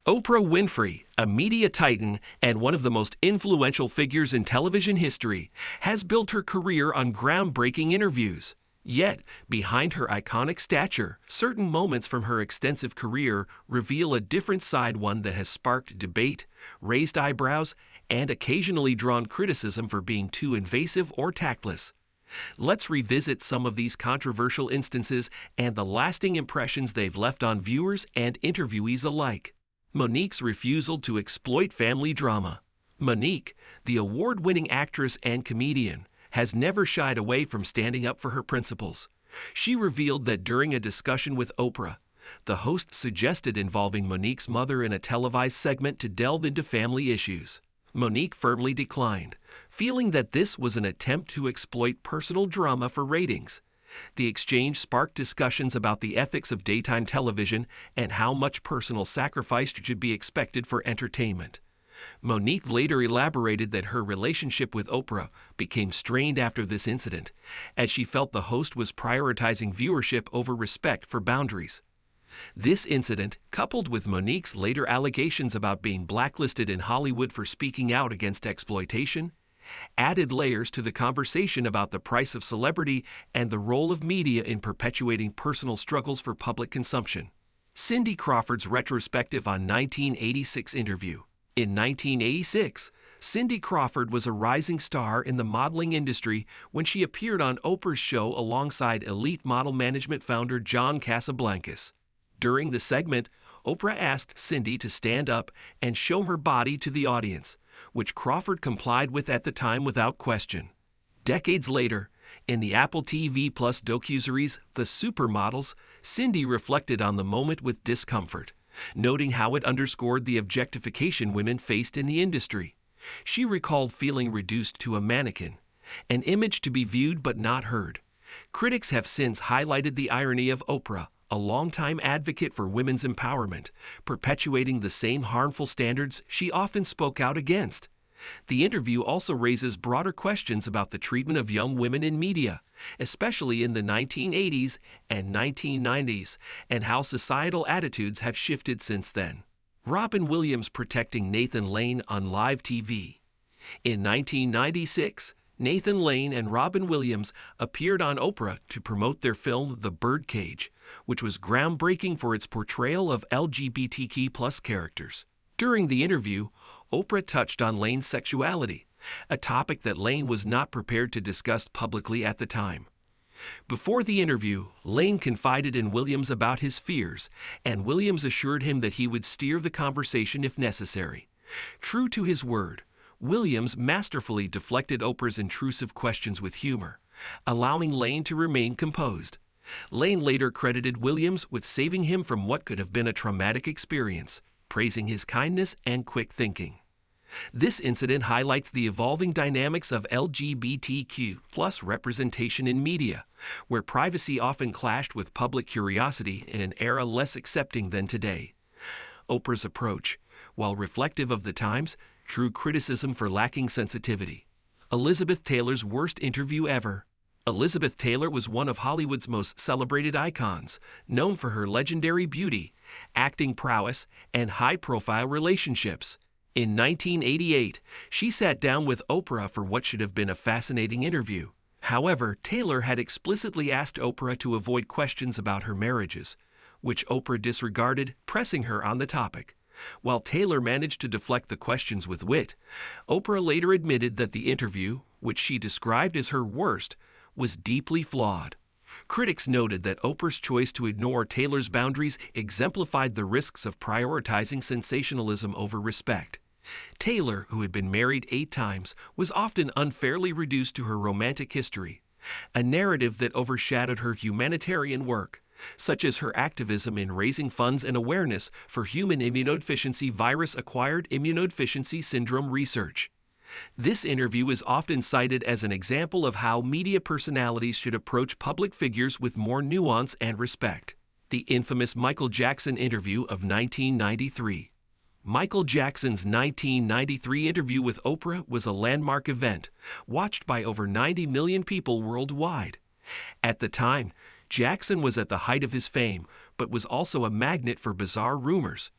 Oprah Winfrey, a media titan and one of the most influential figures in television history, has built her career on groundbreaking interviews. Yet, behind her iconic stature, certain moments from her extensive career reveal a different side, one that has sparked debate, raised eyebrows, and occasionally drawn criticism for being too invasive or tactless. Let's revisit some of these controversial instances and the lasting impressions they've left on viewers and interviewees alike. Monique's refusal to exploit family drama. Monique, the award-winning actress and comedian, has never shied away from standing up for her principles. She revealed that during a discussion with Oprah, the host suggested involving Monique's mother in a televised segment to delve into family issues. Monique firmly declined, feeling that this was an attempt to exploit personal drama for ratings. The exchange sparked discussions about the ethics of daytime television and how much personal sacrifice should be expected for entertainment. Monique later elaborated that her relationship with Oprah became strained after this incident, as she felt the host was prioritizing viewership over respect for boundaries. This incident, coupled with Monique's later allegations about being blacklisted in Hollywood for speaking out against exploitation, added layers to the conversation about the price of celebrity and the role of media in perpetuating personal struggles for public consumption. Cindy Crawford's retrospective on 1986 interview. In 1986, Cindy Crawford was a rising star in the modeling industry when she appeared on Oprah's show alongside elite model management founder John Casablancas. During the segment, Oprah asked Cindy to stand up and show her body to the audience, which Crawford complied with at the time without question. Decades later, in the Apple TV Plus docuseries The Supermodels, Cindy reflected on the moment with discomfort, noting how it underscored the objectification women faced in the industry. She recalled feeling reduced to a mannequin, an image to be viewed but not heard. Critics have since highlighted the irony of Oprah, a longtime advocate for women's empowerment, perpetuating the same harmful standards she often spoke out against. The interview also raises broader questions about the treatment of young women in media, especially in the 1980s and 1990s, and how societal attitudes have shifted since then. Robin Williams protecting Nathan Lane on live TV. In 1996, Nathan Lane and Robin Williams appeared on Oprah to promote their film The Birdcage, which was groundbreaking for its portrayal of LGBTQ+ characters. During the interview, Oprah touched on Lane's sexuality, a topic that Lane was not prepared to discuss publicly at the time. Before the interview, Lane confided in Williams about his fears, and Williams assured him that he would steer the conversation if necessary. True to his word, Williams masterfully deflected Oprah's intrusive questions with humor, allowing Lane to remain composed. Lane later credited Williams with saving him from what could have been a traumatic experience, praising his kindness and quick thinking. This incident highlights the evolving dynamics of LGBTQ+ representation in media, where privacy often clashed with public curiosity in an era less accepting than today. Oprah's approach, while reflective of the times, drew criticism for lacking sensitivity. Elizabeth Taylor's worst interview ever. Elizabeth Taylor was one of Hollywood's most celebrated icons, known for her legendary beauty, acting prowess, and high-profile relationships. In 1988, she sat down with Oprah for what should have been a fascinating interview. However, Taylor had explicitly asked Oprah to avoid questions about her marriages, which Oprah disregarded, pressing her on the topic. While Taylor managed to deflect the questions with wit, Oprah later admitted that the interview, which she described as her worst, was deeply flawed. Critics noted that Oprah's choice to ignore Taylor's boundaries exemplified the risks of prioritizing sensationalism over respect. Taylor, who had been married 8 times, was often unfairly reduced to her romantic history, a narrative that overshadowed her humanitarian work, such as her activism in raising funds and awareness for human immunodeficiency virus-acquired immunodeficiency syndrome research. This interview is often cited as an example of how media personalities should approach public figures with more nuance and respect. The infamous Michael Jackson interview of 1993. Michael Jackson's 1993 interview with Oprah was a landmark event, watched by over 90 million people worldwide. At the time, Jackson was at the height of his fame, but was also a magnet for bizarre rumors.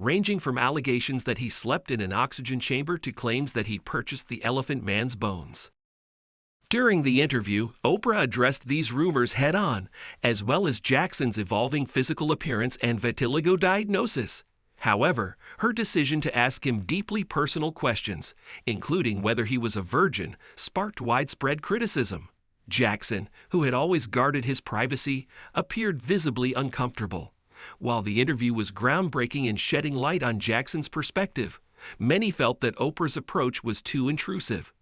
ranging from allegations that he slept in an oxygen chamber to claims that he purchased the Elephant Man's bones. During the interview, Oprah addressed these rumors head-on, as well as Jackson's evolving physical appearance and vitiligo diagnosis. However, her decision to ask him deeply personal questions, including whether he was a virgin, sparked widespread criticism. Jackson, who had always guarded his privacy, appeared visibly uncomfortable. While the interview was groundbreaking in shedding light on Jackson's perspective, many felt that Oprah's approach was too intrusive.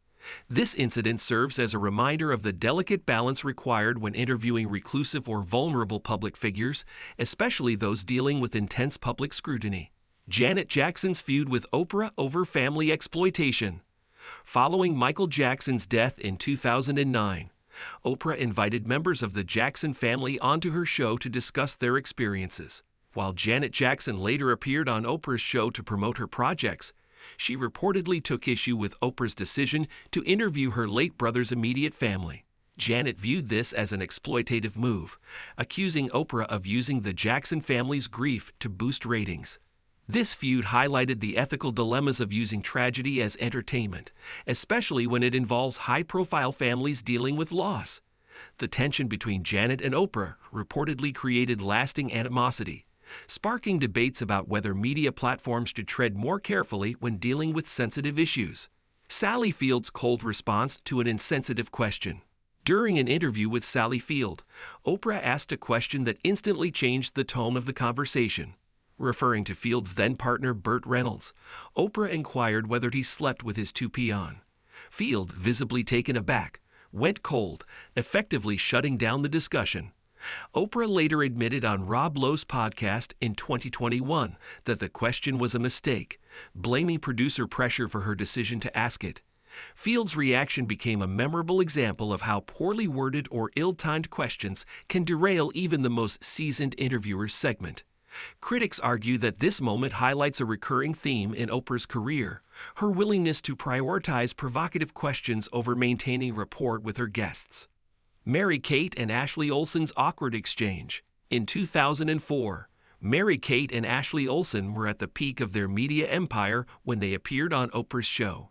This incident serves as a reminder of the delicate balance required when interviewing reclusive or vulnerable public figures, especially those dealing with intense public scrutiny. Janet Jackson's feud with Oprah over family exploitation. Following Michael Jackson's death in 2009, Oprah invited members of the Jackson family onto her show to discuss their experiences. While Janet Jackson later appeared on Oprah's show to promote her projects, she reportedly took issue with Oprah's decision to interview her late brother's immediate family. Janet viewed this as an exploitative move, accusing Oprah of using the Jackson family's grief to boost ratings. This feud highlighted the ethical dilemmas of using tragedy as entertainment, especially when it involves high-profile families dealing with loss. The tension between Janet and Oprah reportedly created lasting animosity, sparking debates about whether media platforms should tread more carefully when dealing with sensitive issues. Sally Field's cold response to an insensitive question. During an interview with Sally Field, Oprah asked a question that instantly changed the tone of the conversation. Referring to Field's then-partner Burt Reynolds, Oprah inquired whether he slept with his toupee on. Field, visibly taken aback, went cold, effectively shutting down the discussion. Oprah later admitted on Rob Lowe's podcast in 2021 that the question was a mistake, blaming producer pressure for her decision to ask it. Field's reaction became a memorable example of how poorly worded or ill-timed questions can derail even the most seasoned interviewer's segment. Critics argue that this moment highlights a recurring theme in Oprah's career, her willingness to prioritize provocative questions over maintaining rapport with her guests. Mary-Kate and Ashley Olsen's awkward exchange. In 2004, Mary-Kate and Ashley Olsen were at the peak of their media empire when they appeared on Oprah's show.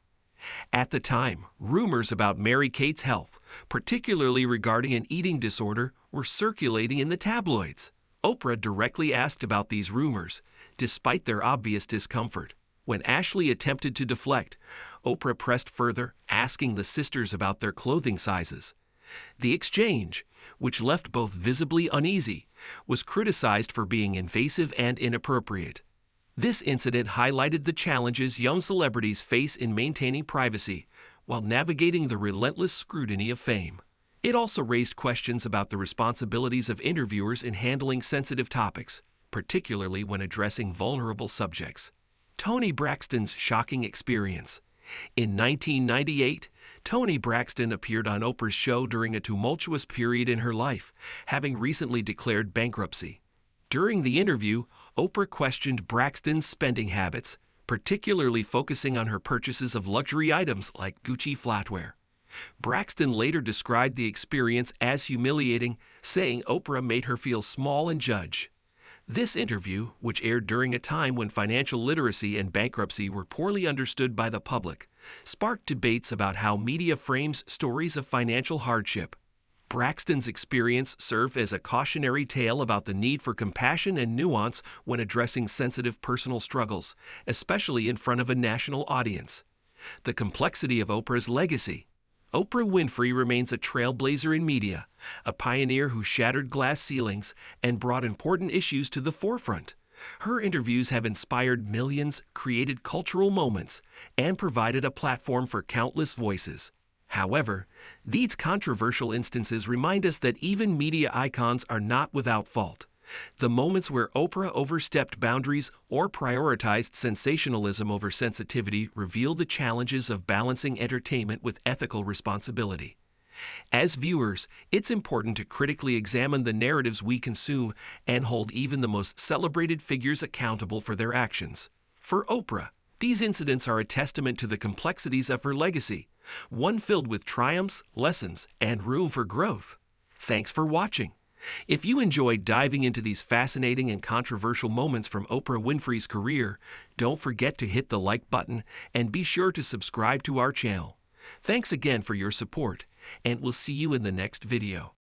At the time, rumors about Mary-Kate's health, particularly regarding an eating disorder, were circulating in the tabloids. Oprah directly asked about these rumors, despite their obvious discomfort. When Ashley attempted to deflect, Oprah pressed further, asking the sisters about their clothing sizes. The exchange, which left both visibly uneasy, was criticized for being invasive and inappropriate. This incident highlighted the challenges young celebrities face in maintaining privacy while navigating the relentless scrutiny of fame. It also raised questions about the responsibilities of interviewers in handling sensitive topics, particularly when addressing vulnerable subjects. Toni Braxton's shocking experience. In 1998, Toni Braxton appeared on Oprah's show during a tumultuous period in her life, having recently declared bankruptcy. During the interview, Oprah questioned Braxton's spending habits, particularly focusing on her purchases of luxury items like Gucci flatware. Braxton later described the experience as humiliating, saying Oprah made her feel small and judged. This interview, which aired during a time when financial literacy and bankruptcy were poorly understood by the public, sparked debates about how media frames stories of financial hardship. Braxton's experience served as a cautionary tale about the need for compassion and nuance when addressing sensitive personal struggles, especially in front of a national audience. The complexity of Oprah's legacy. Oprah Winfrey remains a trailblazer in media, a pioneer who shattered glass ceilings and brought important issues to the forefront. Her interviews have inspired millions, created cultural moments, and provided a platform for countless voices. However, these controversial instances remind us that even media icons are not without fault. The moments where Oprah overstepped boundaries or prioritized sensationalism over sensitivity reveal the challenges of balancing entertainment with ethical responsibility. As viewers, it's important to critically examine the narratives we consume and hold even the most celebrated figures accountable for their actions. For Oprah, these incidents are a testament to the complexities of her legacy, one filled with triumphs, lessons, and room for growth. Thanks for watching. If you enjoyed diving into these fascinating and controversial moments from Oprah Winfrey's career, don't forget to hit the like button and be sure to subscribe to our channel. Thanks again for your support, and we'll see you in the next video.